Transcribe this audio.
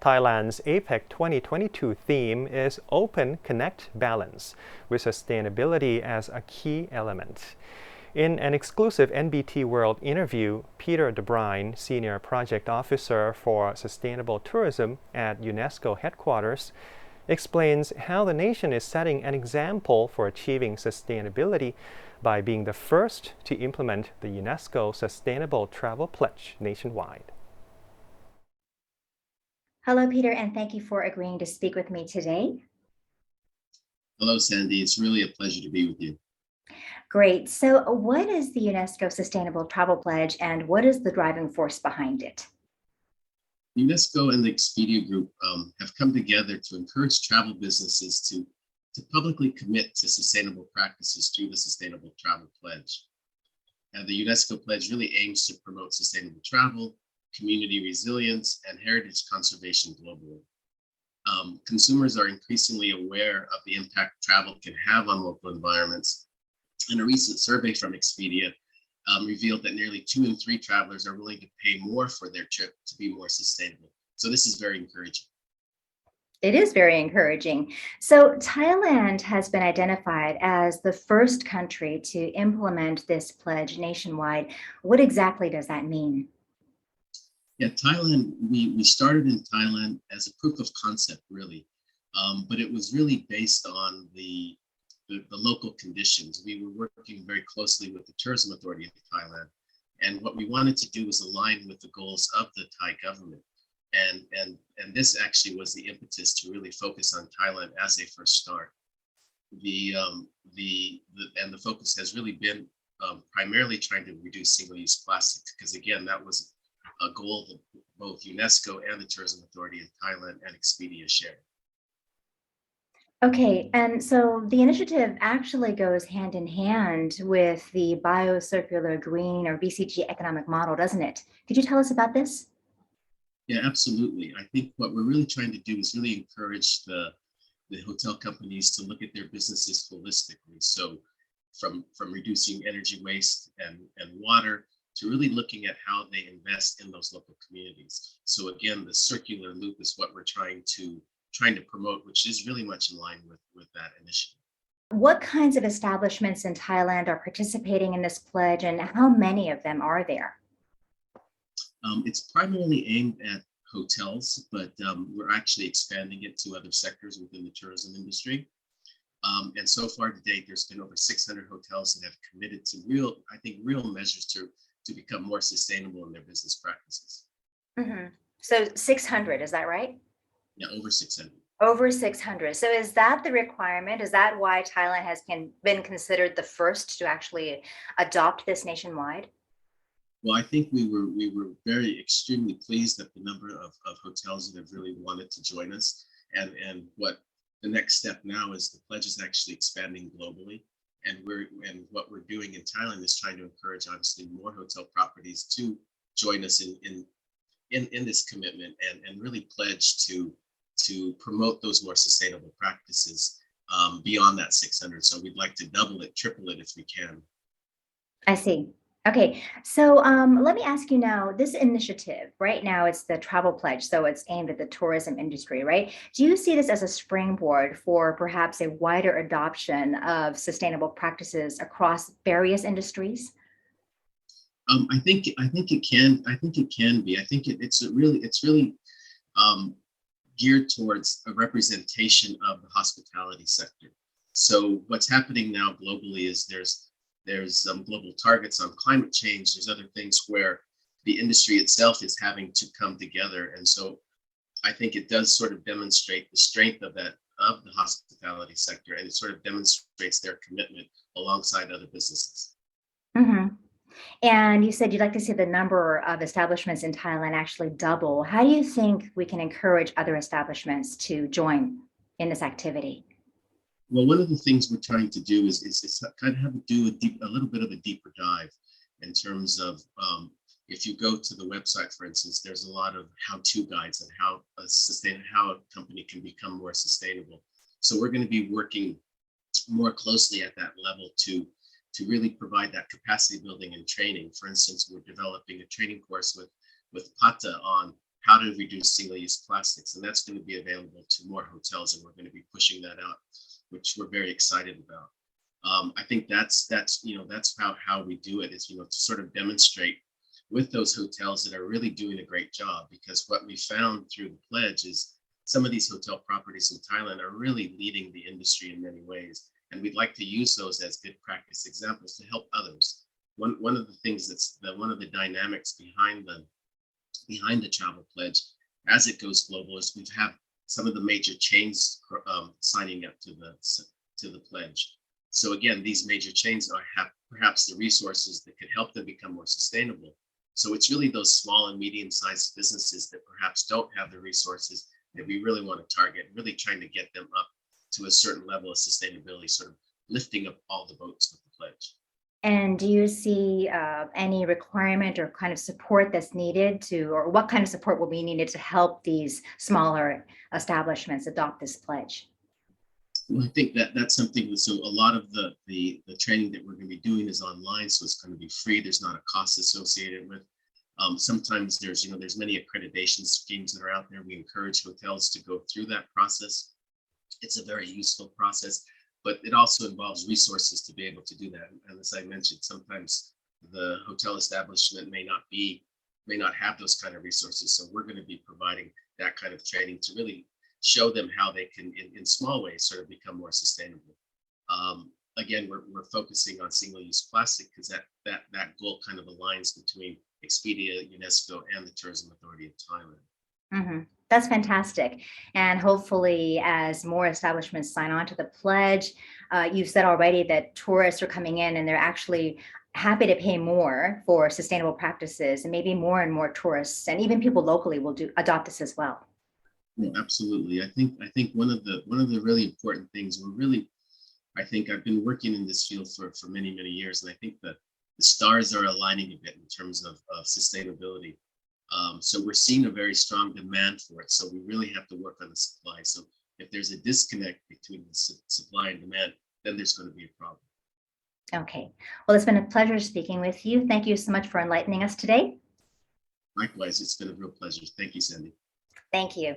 Thailand's APEC 2022 theme is Open, Connect, Balance, with sustainability as a key element. In an exclusive NBT World interview, Peter Debrine, Senior Project Officer for Sustainable Tourism at UNESCO Headquarters, explains how the nation is setting an example for achieving sustainability by being the first to implement the UNESCO Sustainable Travel Pledge nationwide. Hello, Peter, and thank you for agreeing to speak with me today. Hello, Sandy. It's really a pleasure to be with you. Great. So what is the UNESCO Sustainable Travel Pledge and what is the driving force behind it? UNESCO and the Expedia Group have come together to encourage travel businesses to publicly commit to sustainable practices through the Sustainable Travel Pledge. And the UNESCO Pledge really aims to promote sustainable travel, community resilience, and heritage conservation globally. Consumers are increasingly aware of the impact travel can have on local environments. And a recent survey from Expedia revealed that nearly 2 in 3 travelers are willing to pay more for their trip to be more sustainable. So this is very encouraging. It is very encouraging. So Thailand has been identified as the first country to implement this pledge nationwide. What exactly does that mean? Yeah, Thailand, we started in Thailand as a proof of concept, really. But it was really based on the local conditions. We were working very closely with the Tourism Authority of Thailand. And what we wanted to do was align with the goals of the Thai government. And this actually was the impetus to really focus on Thailand as a first start. The focus has really been primarily trying to reduce single-use plastics, because again, that was a goal that both UNESCO and the Tourism Authority in Thailand and Expedia share. Okay, and so the initiative actually goes hand in hand with the Biocircular Green or BCG economic model, doesn't it? Could you tell us about this? Yeah, absolutely. I think what we're really trying to do is really encourage the hotel companies to look at their businesses holistically. So from reducing energy waste and water to really looking at how they invest in those local communities. So again, the circular loop is what we're trying to promote, which is really much in line with that initiative. What kinds of establishments in Thailand are participating in this pledge and how many of them are there? It's primarily aimed at hotels, but we're actually expanding it to other sectors within the tourism industry. And so far to date, there's been over 600 hotels that have committed to real measures to become more sustainable in their business practices. Mm-hmm. So 600, is that right? Yeah, over 600. Over 600. So is that the requirement? Is that why Thailand has been considered the first to actually adopt this nationwide? Well, I think we were very extremely pleased at the number of hotels that have really wanted to join us. And what the next step now is the pledge is actually expanding globally. And what we're doing in Thailand is trying to encourage obviously more hotel properties to join us in this commitment and really pledge to promote those more sustainable practices beyond that 600. So we'd like to double it, triple it if we can. I see. Okay, so let me ask you now, this initiative, right now it's the travel pledge, so it's aimed at the tourism industry, right? Do you see this as a springboard for perhaps a wider adoption of sustainable practices across various industries? I think it can. I think it can be. I think it's really geared towards a representation of the hospitality sector. So what's happening now globally is there's global targets on climate change. There's other things where the industry itself is having to come together. And so I think it does sort of demonstrate the strength of the hospitality sector, and it sort of demonstrates their commitment alongside other businesses. Mm-hmm. And you said you'd like to see the number of establishments in Thailand actually double. How do you think we can encourage other establishments to join in this activity? Well, one of the things we're trying to do is kind of a little bit of a deeper dive in terms of if you go to the website, for instance, there's a lot of how-to guides on how a company can become more sustainable. So we're going to be working more closely at that level to really provide that capacity building and training. For instance, we're developing a training course with Pata on how to reduce single-use plastics, and that's going to be available to more hotels, and we're going to be pushing that out, which we're very excited about. I think that's how we do it, is to sort of demonstrate with those hotels that are really doing a great job, because what we found through the pledge is some of these hotel properties in Thailand are really leading the industry in many ways, and we'd like to use those as good practice examples to help others. One of the things one of the dynamics behind the travel pledge as it goes global is we've had some of the major chains signing up to the pledge. So again, these major chains have perhaps the resources that could help them become more sustainable. So it's really those small and medium-sized businesses that perhaps don't have the resources that we really want to target, really trying to get them up to a certain level of sustainability, sort of lifting up all the boats with the pledge. And do you see any requirement or kind of support that's needed or what kind of support will be needed to help these smaller establishments adopt this pledge? Well, I think that's something. So a lot of the training that we're going to be doing is online, so it's going to be free. There's not a cost associated with. Sometimes there's many accreditation schemes that are out there. We encourage hotels to go through that process. It's a very useful process, but it also involves resources to be able to do that. And as I mentioned, sometimes the hotel establishment may not have those kind of resources. So we're going to be providing that kind of training to really show them how they can, in small ways, sort of become more sustainable. Again, we're focusing on single-use plastic because that goal kind of aligns between Expedia, UNESCO, and the Tourism Authority of Thailand. Mm-hmm. That's fantastic. And hopefully, as more establishments sign on to the pledge, you've said already that tourists are coming in and they're actually happy to pay more for sustainable practices, and maybe more and more tourists and even people locally will adopt this as well. Yeah, absolutely. I think one of the really important things I've been working in this field for many years, and I think that the stars are aligning a bit in terms of sustainability. So we're seeing a very strong demand for it. So we really have to work on the supply. So if there's a disconnect between the supply and demand, then there's going to be a problem. Okay. Well, it's been a pleasure speaking with you. Thank you so much for enlightening us today. Likewise, it's been a real pleasure. Thank you, Sandy. Thank you.